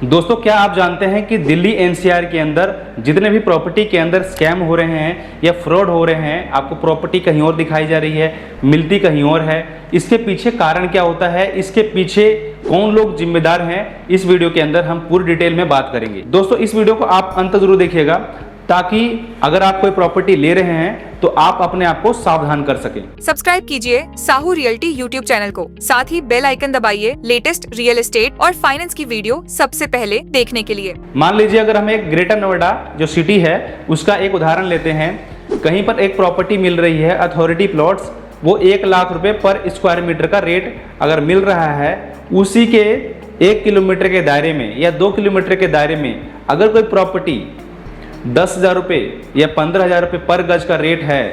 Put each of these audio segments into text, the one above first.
दोस्तों, क्या आप जानते हैं कि दिल्ली एनसीआर के अंदर जितने भी प्रॉपर्टी के अंदर स्कैम हो रहे हैं या फ्रॉड हो रहे हैं, आपको प्रॉपर्टी कहीं और दिखाई जा रही है, मिलती कहीं और है, इसके पीछे कारण क्या होता है, इसके पीछे कौन लोग जिम्मेदार हैं, इस वीडियो के अंदर हम पूरी डिटेल में बात करेंगे। दोस्तों, इस वीडियो को आप अंत जरूर देखिएगा ताकि अगर आप कोई प्रॉपर्टी ले रहे हैं तो आप अपने आप को सावधान कर सकें। सब्सक्राइब कीजिए साहू रियल्टी यूट्यूब चैनल को, साथ ही बेल आइकन दबाइए लेटेस्ट रियल एस्टेट और फाइनेंस की वीडियो सबसे पहले देखने के लिए। मान लीजिए अगर हम एक ग्रेटर नोएडा जो सिटी है उसका एक उदाहरण लेते हैं। कहीं पर एक प्रॉपर्टी मिल रही है अथॉरिटी प्लॉट्स, वो 1 लाख रुपए पर स्क्वायर मीटर का रेट अगर मिल रहा है, उसी के 1 किलोमीटर के दायरे में या 2 किलोमीटर के दायरे में अगर कोई प्रॉपर्टी 10,000 रुपये या 15,000 रुपये पर गज का रेट है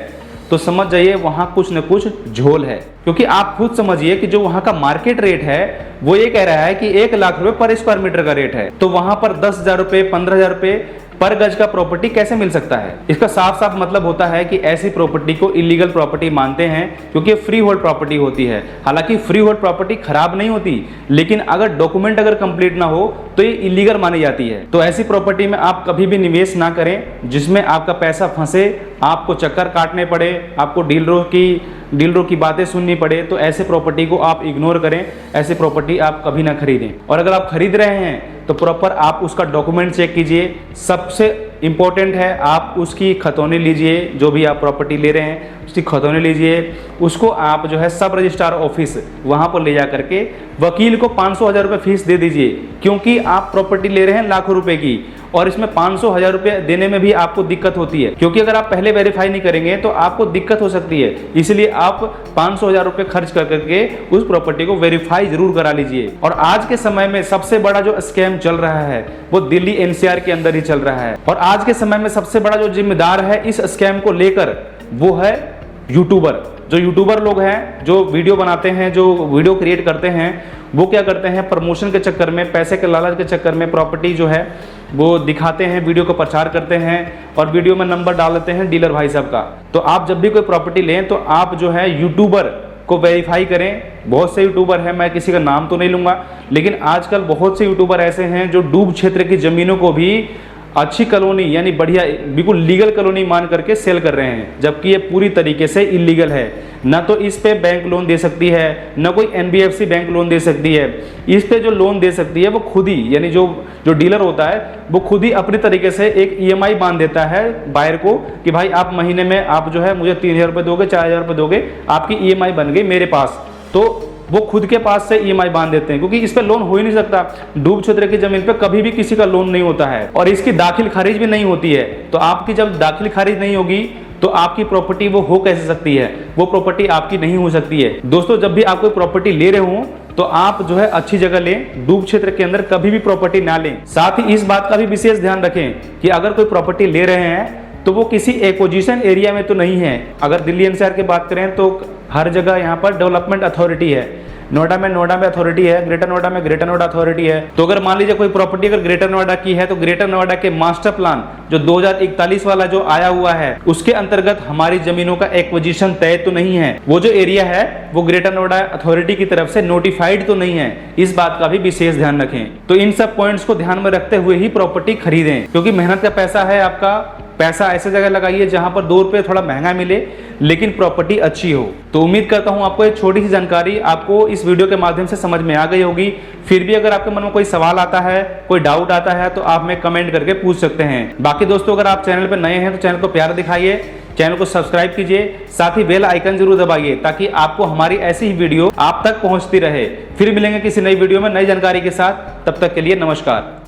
तो समझ जाइए वहाँ कुछ न कुछ झोल है। क्योंकि आप खुद समझिए कि जो वहाँ का मार्केट रेट है वो ये कह रहा है कि 1 लाख रुपए पर स्क्वायर मीटर का रेट है, तो वहाँ पर 10,000 रुपये 15,000 रुपये पर गज का प्रॉपर्टी कैसे मिल सकता है। इसका साफ साफ मतलब होता है कि ऐसी प्रॉपर्टी को इलीगल प्रॉपर्टी मानते हैं क्योंकि फ्री होल्ड प्रॉपर्टी होती है। हालांकि फ्री होल्ड प्रॉपर्टी खराब नहीं होती, लेकिन अगर डॉक्यूमेंट अगर कंप्लीट ना हो तो ये इलीगल मानी जाती है। तो ऐसी प्रॉपर्टी में आप कभी भी निवेश ना करें जिसमें आपका पैसा फंसे, आपको चक्कर काटने पड़े, आपको डीलरों की बातें सुननी पड़े। तो ऐसे प्रॉपर्टी को आप इग्नोर करें, ऐसी प्रॉपर्टी आप कभी ना खरीदें। और अगर आप खरीद रहे हैं तो प्रॉपर आप उसका डॉक्यूमेंट चेक कीजिए। सबसे इंपॉर्टेंट है आप उसकी खतौनी लीजिए, जो भी आप प्रॉपर्टी ले रहे हैं उसकी खतौनी लीजिए। उसको आप जो है सब रजिस्ट्रार ऑफिस वहाँ पर ले जा करके वकील को 500,000 रुपये फीस दे दीजिए, क्योंकि आप प्रॉपर्टी ले रहे हैं लाखों रुपए की और इसमें 500,000 रुपये देने में भी आपको दिक्कत होती है। क्योंकि अगर आप पहले वेरीफाई नहीं करेंगे तो आपको दिक्कत हो सकती है, इसलिए आप 500,000 रुपये खर्च कर करके उस प्रॉपर्टी को वेरीफाई जरूर करा लीजिए। और आज के समय में सबसे बड़ा जो स्कैम चल रहा है वो दिल्ली एनसीआर के अंदर ही चल रहा है। और आज के समय में सबसे बड़ा जो जिम्मेदार है इस स्कैम को लेकर वो है यूट्यूबर। जो यूट्यूबर लोग हैं, जो वीडियो बनाते हैं, जो वीडियो क्रिएट करते हैं, वो क्या करते हैं, प्रमोशन के चक्कर में, पैसे के लालच के चक्कर में प्रॉपर्टी जो है वो दिखाते हैं, वीडियो को प्रचार करते हैं और वीडियो में नंबर डाल देते हैं डीलर भाई साहब का। तो आप जब भी कोई प्रॉपर्टी लें तो आप जो है यूट्यूबर को वेरीफाई करें। बहुत से यूट्यूबर हैं, मैं किसी का नाम तो नहीं लूँगा, लेकिन आजकल बहुत से यूट्यूबर ऐसे हैं जो डूब क्षेत्र की ज़मीनों को भी अच्छी कॉलोनी यानी बढ़िया बिल्कुल लीगल कॉलोनी मान करके सेल कर रहे हैं, जबकि ये पूरी तरीके से इलीगल है। ना तो इस पे बैंक लोन दे सकती है, ना कोई एनबीएफसी बैंक लोन दे सकती है। इस पे जो लोन दे सकती है वो खुद ही यानी जो डीलर होता है वो खुद ही अपनी तरीके से एक ईएमआई बांध देता है बायर को कि भाई आप महीने में आप जो है मुझे 3,000 रुपये दोगे, 4,000 रुपये दोगे, आपकी ईएमआई बन गई मेरे पास। तो वो खुद के पास से ईएमआई बांध देते हैं, क्योंकि इस पे लोन हो ही नहीं सकता। डूब क्षेत्र की जमीन पे कभी भी किसी का लोन नहीं होता है और इसकी दाखिल खारिज भी नहीं होती है। तो आपकी जब दाखिल खारिज नहीं होगी तो आपकी प्रॉपर्टी वो हो कैसे सकती है, वो प्रॉपर्टी आपकी नहीं हो सकती है। दोस्तों, जब भी आप कोई प्रॉपर्टी ले रहे हो तो आप जो है अच्छी जगह लें, डूब क्षेत्र के अंदर कभी भी प्रॉपर्टी ना लें। साथ ही इस बात का भी विशेष ध्यान रखें कि अगर कोई प्रॉपर्टी ले रहे हैं तो वो किसी एक्विजिशन एरिया में तो नहीं है। अगर दिल्ली एनसीआर की बात करें तो हर जगह यहाँ पर डेवलपमेंट अथॉरिटी है। नोएडा में अथॉरिटी है, ग्रेटर नोएडा में ग्रेटर नोएडा अथॉरिटी है। तो अगर मान लीजिए कोई प्रॉपर्टी अगर ग्रेटर नोएडा की है तो ग्रेटर नोएडा के मास्टर प्लान जो 2041 वाला जो आया हुआ है उसके अंतर्गत हमारी जमीनों का एक्विजिशन तय तो नहीं है। वो जो एरिया है वो ग्रेटर नोएडा अथॉरिटी की तरफ से नोटिफाइड तो नहीं है, इस बात का भी विशेष ध्यान रखें। तो इन सब पॉइंट्स को ध्यान में रखते हुए ही प्रॉपर्टी खरीदें, क्योंकि मेहनत का पैसा है, आपका पैसा ऐसे जगह लगाइए जहां पर 2 रुपये थोड़ा महंगा मिले लेकिन प्रॉपर्टी अच्छी हो। तो उम्मीद करता हूं आपको एक छोटी सी जानकारी आपको इस वीडियो के माध्यम से समझ में आ गई होगी। फिर भी अगर आपके मन में कोई सवाल आता है, कोई डाउट आता है तो आप हमें कमेंट करके पूछ सकते हैं। बाकी दोस्तों, अगर आप चैनल पर नए हैं तो चैनल को प्यार दिखाइए, चैनल को सब्सक्राइब कीजिए, साथ ही बेल आइकन जरूर दबाइए ताकि आपको हमारी ऐसी ही वीडियो आप तक पहुंचती रहे। फिर मिलेंगे किसी नई वीडियो में नई जानकारी के साथ, तब तक के लिए नमस्कार।